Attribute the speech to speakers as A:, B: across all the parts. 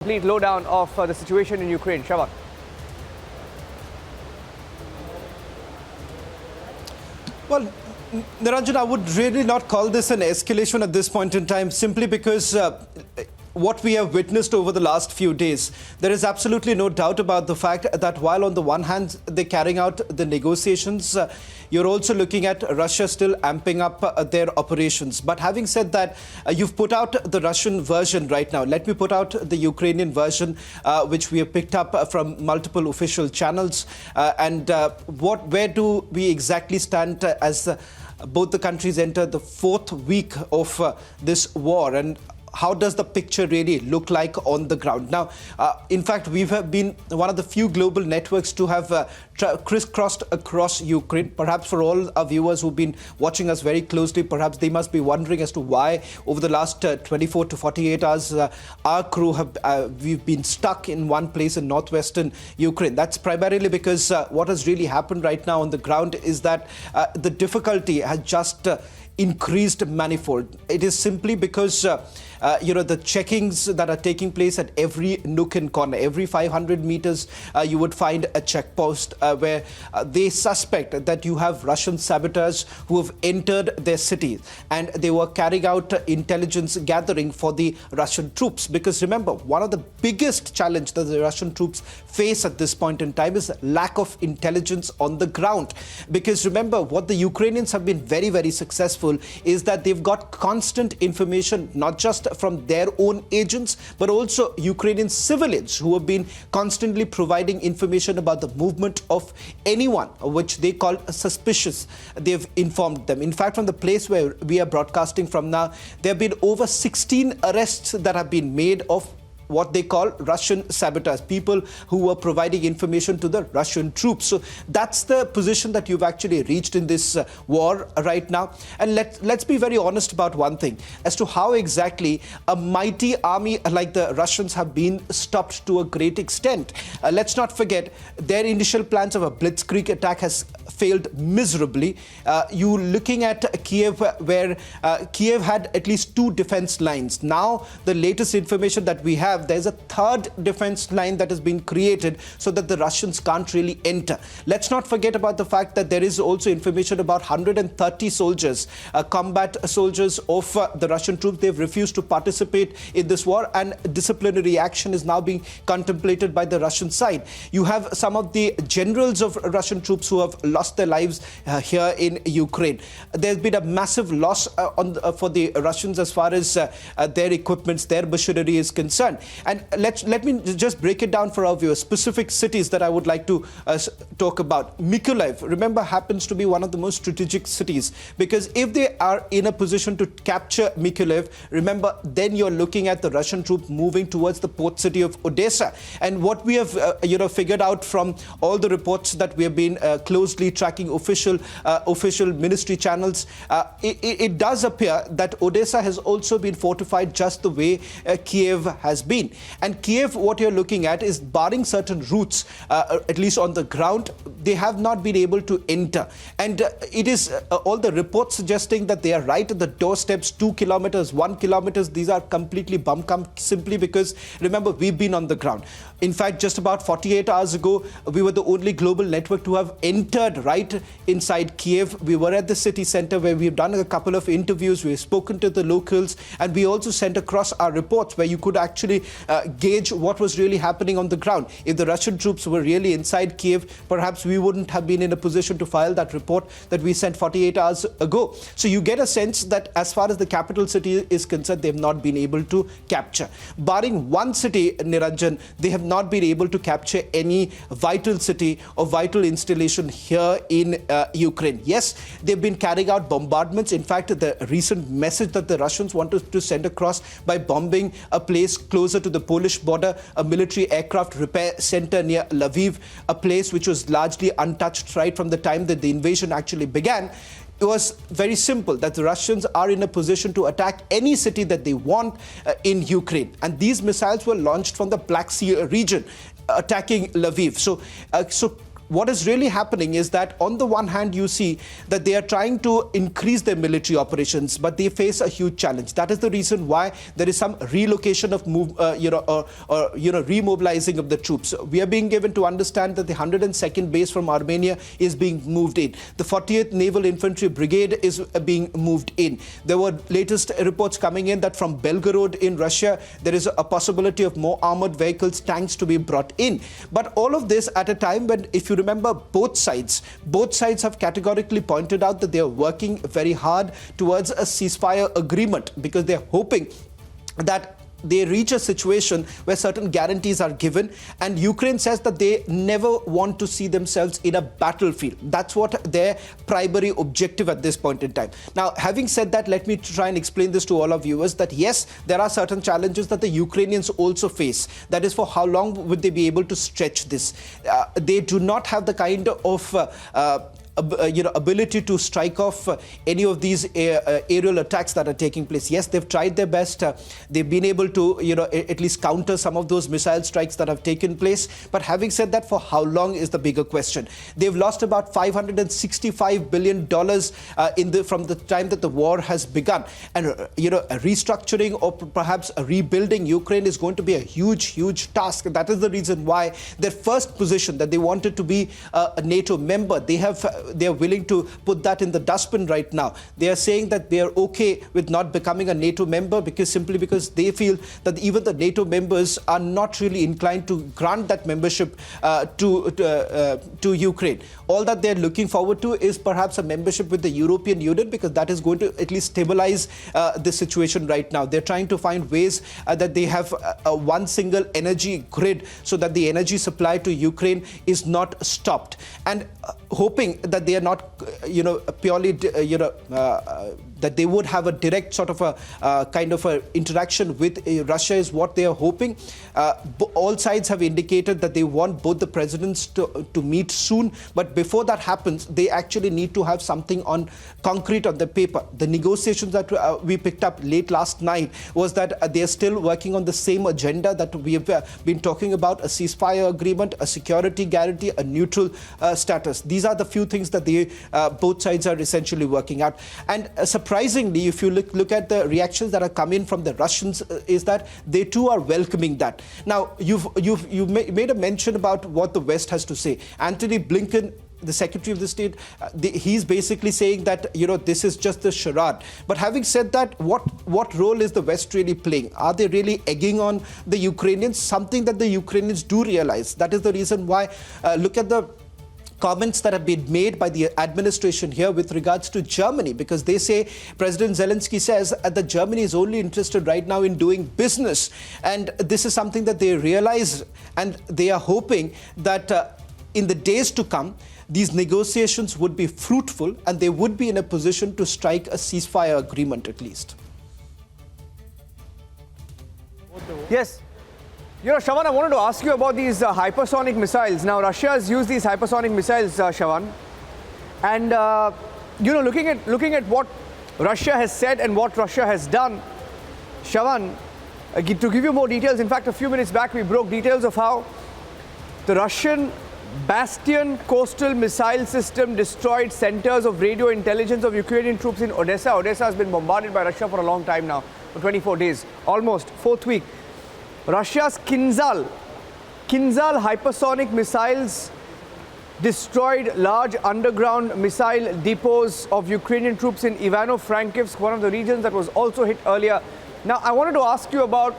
A: Complete lowdown of the situation in Ukraine. Shava.
B: Well, Niranjan, I would really not call this an escalation at this point in time, simply because what we have witnessed over the last few days, there is absolutely no doubt about the fact that while on the one hand they're carrying out the negotiations, you're also looking at Russia still amping up their operations. But having said that, you've put out the Russian version right now. Let me put out the Ukrainian version, which we have picked up from multiple official channels. Where do we exactly stand as both the countries enter the fourth week of this war? And how does the picture really look like on the ground? Now, in fact, we've been one of the few global networks to have crisscrossed across Ukraine. Perhaps for all our viewers who've been watching us very closely, perhaps they must be wondering as to why over the last 24 to 48 hours, our crew we've been stuck in one place in northwestern Ukraine. That's primarily because what has really happened right now on the ground is that the difficulty has just increased manifold. It is simply because the checkings that are taking place at every nook and corner, every 500 meters, you would find a checkpost where they suspect that you have Russian saboteurs who have entered their cities, and they were carrying out intelligence gathering for the Russian troops. Because remember, one of the biggest challenges that the Russian troops face at this point in time is lack of intelligence on the ground. Because remember, what the Ukrainians have been very, very successful is that they've got constant information, not just from their own agents, but also Ukrainian civilians who have been constantly providing information about the movement of anyone which they call suspicious. They've informed them. In fact, from the place where we are broadcasting from now, there have been over 16 arrests that have been made of what they call Russian saboteurs, people who were providing information to the Russian troops. So that's the position that you've actually reached in this war right now. And let's be very honest about one thing, as to how exactly a mighty army like the Russians have been stopped to a great extent. Let's not forget, their initial plans of a Blitzkrieg attack has failed miserably. You're looking at Kiev, where Kiev had at least 2 defense lines. Now, the latest information that we have, there's a third defense line that has been created so that the Russians can't really enter. Let's not forget about the fact that there is also information about 130 soldiers, combat soldiers of the Russian troops. They've refused to participate in this war, and disciplinary action is now being contemplated by the Russian side. You have some of the generals of Russian troops who have lost their lives here in Ukraine. There's been a massive loss for the Russians as far as their equipments, their machinery is concerned. And let me just break it down for our viewers. Specific cities that I would like to talk about. Mykolaiv, remember, happens to be one of the most strategic cities, because if they are in a position to capture Mykolaiv, remember, then you're looking at the Russian troops moving towards the port city of Odessa. And what we have figured out from all the reports that we have been closely tracking, official ministry channels, it does appear that Odessa has also been fortified just the way Kiev has been. And Kiev, what you're looking at is, barring certain routes, at least on the ground, they have not been able to enter. And it is all the reports suggesting that they are right at the doorsteps, 2 kilometers, 1 kilometer. These are completely bum-cum, simply because, remember, we've been on the ground. In fact, just about 48 hours ago, we were the only global network to have entered right inside Kiev. We were at the city center where we've done a couple of interviews. We've spoken to the locals, and we also sent across our reports where you could actually gauge what was really happening on the ground. If the Russian troops were really inside Kiev, perhaps we wouldn't have been in a position to file that report that we sent 48 hours ago. So you get a sense that as far as the capital city is concerned, they've not been able to capture. Barring one city, Niranjan, they have not been able to capture any vital city or vital installation here in Ukraine. Yes, they've been carrying out bombardments. In fact, the recent message that the Russians wanted to send across by bombing a place closer to the Polish border, a military aircraft repair center near Lviv, a place which was largely untouched right from the time that the invasion actually began. It was very simple, that the Russians are in a position to attack any city that they want in Ukraine. And these missiles were launched from the Black Sea region, attacking Lviv. So what is really happening is that on the one hand, you see that they are trying to increase their military operations, but they face a huge challenge. That is the reason why there is some relocation of remobilizing of the troops. We are being given to understand that the 102nd base from Armenia is being moved in. The 40th Naval Infantry Brigade is being moved in. There were latest reports coming in that from Belgorod in Russia, there is a possibility of more armored vehicles, tanks to be brought in. But all of this at a time when, if you remember, both sides have categorically pointed out that they are working very hard towards a ceasefire agreement, because they're hoping that they reach a situation where certain guarantees are given, and Ukraine says that they never want to see themselves in a battlefield. That's what their primary objective at this point in time. Now, having said that, let me try and explain this to all our viewers, that yes, there are certain challenges that the Ukrainians also face. That is, for how long would they be able to stretch this? They do not have the kind of ability to strike off any of these aerial attacks that are taking place. Yes, they've tried their best. They've been able to, at least counter some of those missile strikes that have taken place. But having said that, for how long is the bigger question. They've lost about $565 billion from the time that the war has begun. And, a restructuring or perhaps a rebuilding Ukraine is going to be a huge, huge task. And that is the reason why their first position, that they wanted to be a NATO member, they are willing to put that in the dustbin right now. They are saying that they are okay with not becoming a NATO member simply because they feel that even the NATO members are not really inclined to grant that membership to Ukraine. All that they're looking forward to is perhaps a membership with the European Union, because that is going to at least stabilize the situation right now. They're trying to find ways that they have one single energy grid so that the energy supply to Ukraine is not stopped, and hoping that they are not, purely, that they would have a direct sort of a kind of a interaction with Russia is what they are hoping. All sides have indicated that they want both the presidents to meet soon, but before that happens, they actually need to have something on concrete on the paper. The negotiations that we picked up late last night was that they are still working on the same agenda that we have been talking about: a ceasefire agreement, a security guarantee, a neutral status. These are the few things that both sides are essentially working out. And surprisingly, if you look at the reactions that are coming from the Russians, is that they too are welcoming that. Now, you've made a mention about what the West has to say. Antony Blinken, the Secretary of the State, he's basically saying that, this is just a charade. But having said that, what role is the West really playing? Are they really egging on the Ukrainians? Something that the Ukrainians do realize. That is the reason why, look at the comments that have been made by the administration here with regards to Germany, because they say, President Zelensky says that Germany is only interested right now in doing business. And this is something that they realize, and they are hoping that in the days to come, these negotiations would be fruitful and they would be in a position to strike a ceasefire agreement at least.
A: Yes. Shravan, I wanted to ask you about these hypersonic missiles. Now, Russia has used these hypersonic missiles, Shravan. And, looking at what Russia has said and what Russia has done, Shravan, to give you more details, in fact, a few minutes back, we broke details of how the Russian Bastion coastal missile system destroyed centers of radio intelligence of Ukrainian troops in Odessa. Odessa has been bombarded by Russia for a long time now, for 24 days, almost fourth week. Russia's Kinzhal hypersonic missiles destroyed large underground missile depots of Ukrainian troops in Ivano-Frankivsk, one of the regions that was also hit earlier. Now, I wanted to ask you about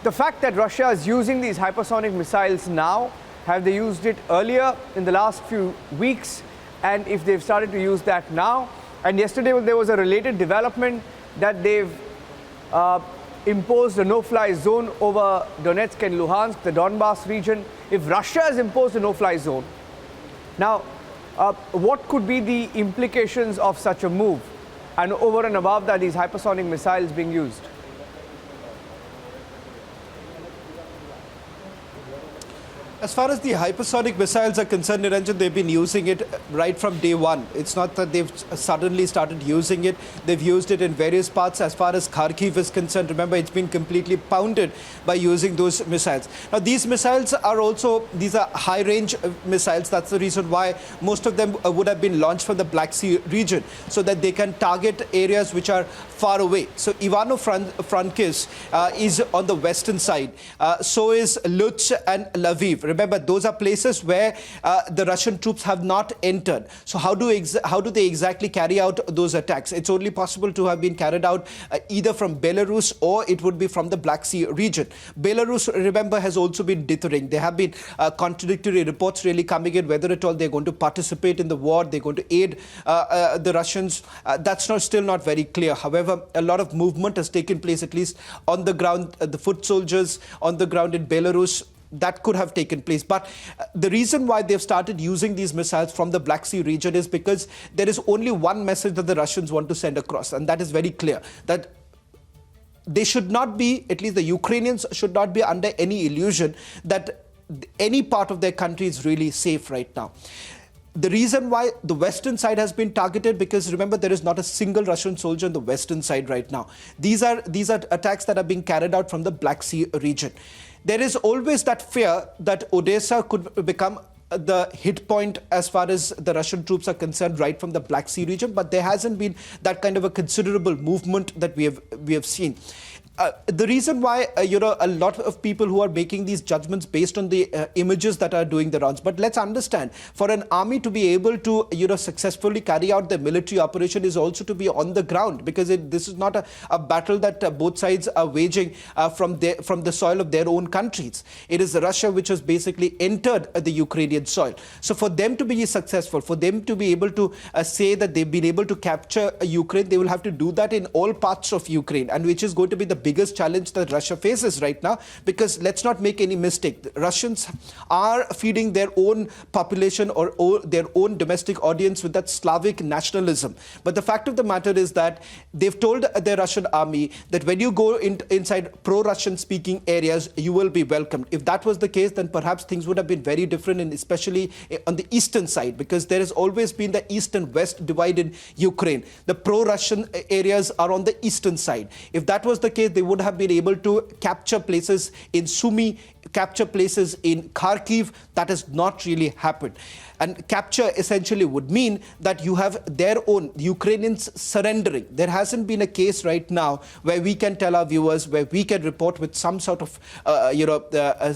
A: the fact that Russia is using these hypersonic missiles now. Have they used it earlier in the last few weeks? And if they've started to use that now? And yesterday there was a related development that they've imposed a no-fly zone over Donetsk and Luhansk, the Donbass region. If Russia has imposed a no-fly zone, now what could be the implications of such a move? And over and above that, these hypersonic missiles being used?
B: As far as the hypersonic missiles are concerned, Niranjan, they've been using it right from day one. It's not that they've suddenly started using it. They've used it in various parts. As far as Kharkiv is concerned, remember, it's been completely pounded by using those missiles. Now, these missiles are also, these are high-range missiles. That's the reason why most of them would have been launched from the Black Sea region, so that they can target areas which are far away. So Ivano-Frankivsk is on the western side. So is Lutsk and Lviv. Remember, those are places where the Russian troops have not entered. So how do they exactly carry out those attacks? It's only possible to have been carried out either from Belarus, or it would be from the Black Sea region. Belarus, remember, has also been dithering. There have been contradictory reports really coming in, whether at all they're going to participate in the war, they're going to aid the Russians. That's still not very clear. However, a lot of movement has taken place, at least on the ground, the foot soldiers on the ground in Belarus. That could have taken place. But the reason why they've started using these missiles from the Black Sea region is because there is only one message that the Russians want to send across, and that is very clear, that they should not be, at least the Ukrainians should not be under any illusion that any part of their country is really safe right now. The reason why the western side has been targeted, because remember, there is not a single Russian soldier on the western side right now. These are attacks that are being carried out from the Black Sea region. There is always that fear that Odessa could become the hit point as far as the Russian troops are concerned right from the Black Sea region, but there hasn't been that kind of a considerable movement that we have seen. The reason why, a lot of people who are making these judgments based on the images that are doing the rounds. But let's understand, for an army to be able to, successfully carry out the military operation is also to be on the ground, because this is not a battle that both sides are waging from the soil of their own countries. It is Russia which has basically entered the Ukrainian soil. So for them to be successful, for them to be able to say that they've been able to capture Ukraine, they will have to do that in all parts of Ukraine, and which is going to be the biggest challenge that Russia faces right now, because let's not make any mistake. The Russians are feeding their own population or their own domestic audience with that Slavic nationalism. But the fact of the matter is that they've told their Russian army that when you go inside pro-Russian speaking areas, you will be welcomed. If that was the case, then perhaps things would have been very different, and especially on the eastern side, because there has always been the east and west divide in Ukraine. The pro-Russian areas are on the eastern side. If that was the case, they would have been able to capture places in Sumy, capture places in Kharkiv. That has not really happened. And capture essentially would mean that you have their own Ukrainians surrendering. There hasn't been a case right now where we can tell our viewers, where we can report with some sort of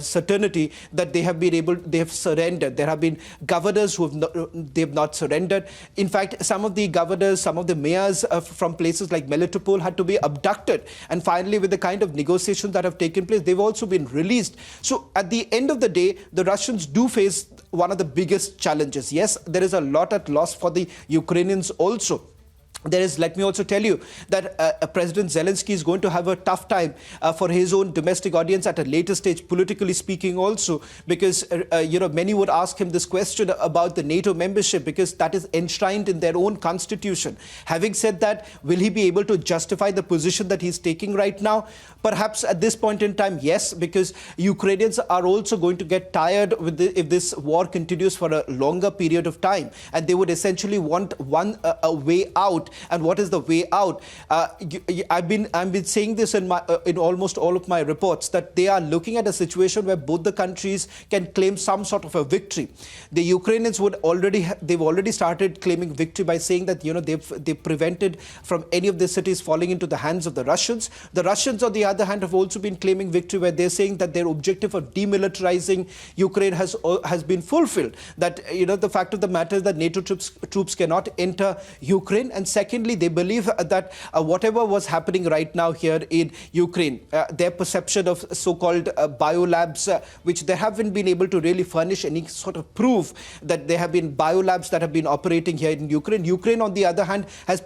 B: certainty that they have surrendered. There have been governors who have not surrendered. In fact, some of the governors, some of the mayors from places like Melitopol had to be abducted. And finally, with the kind of negotiations that have taken place, they've also been released. So at the end of the day, the Russians do face one of the biggest challenges. Yes, there is a lot at loss for the Ukrainians also. There is, let me also tell you that President Zelensky is going to have a tough time for his own domestic audience at a later stage, politically speaking also, because, many would ask him this question about the NATO membership, because that is enshrined in their own constitution. Having said that, will he be able to justify the position that he's taking right now? Perhaps at this point in time, yes, because Ukrainians are also going to get tired if this war continues for a longer period of time, and they would essentially want a way out. And what is the way out? I've been saying this in almost all of my reports, that they are looking at a situation where both the countries can claim some sort of a victory. The Ukrainians they've already started claiming victory by saying that they've prevented from any of the cities falling into the hands of the Russians. The Russians, on the other hand, have also been claiming victory, where they're saying that their objective of demilitarizing Ukraine has been fulfilled. That the fact of the matter is that NATO troops cannot enter Ukraine. And secondly, they believe that whatever was happening right now here in Ukraine, their perception of so-called biolabs, which they haven't been able to really furnish any sort of proof that there have been biolabs that have been operating here in Ukraine. Ukraine, on the other hand, has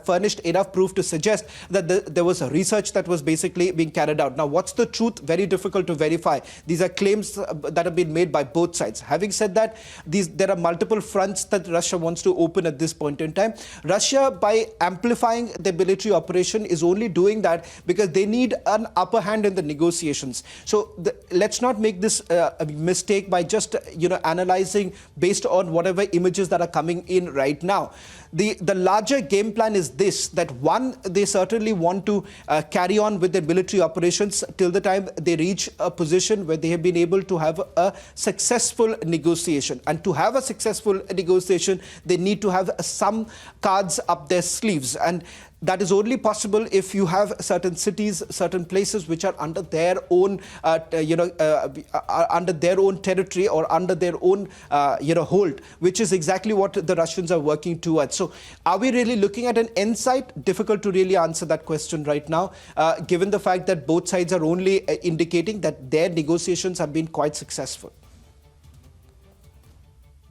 B: furnished enough proof to suggest that there was a research that was basically being carried out. Now, what's the truth? Very difficult to verify. These are claims that have been made by both sides. Having said that, there are multiple fronts that Russia wants to open at this point in time. Russia, by amplifying their military operation, is only doing that because they need an upper hand in the negotiations. So let's not make this a mistake by just analyzing based on whatever images that are coming in right now. The larger game plan is this, that one, they certainly want to carry on with their military operations till the time they reach a position where they have been able to have a successful negotiation. And to have a successful negotiation, they need to have some cards up their sleeves. And that is only possible if you have certain cities, certain places which are under their own, under their own territory or under their own, hold, which is exactly what the Russians are working towards. So, are we really looking at an end sight? Difficult to really answer that question right now, given the fact that both sides are only indicating that their negotiations have been quite successful.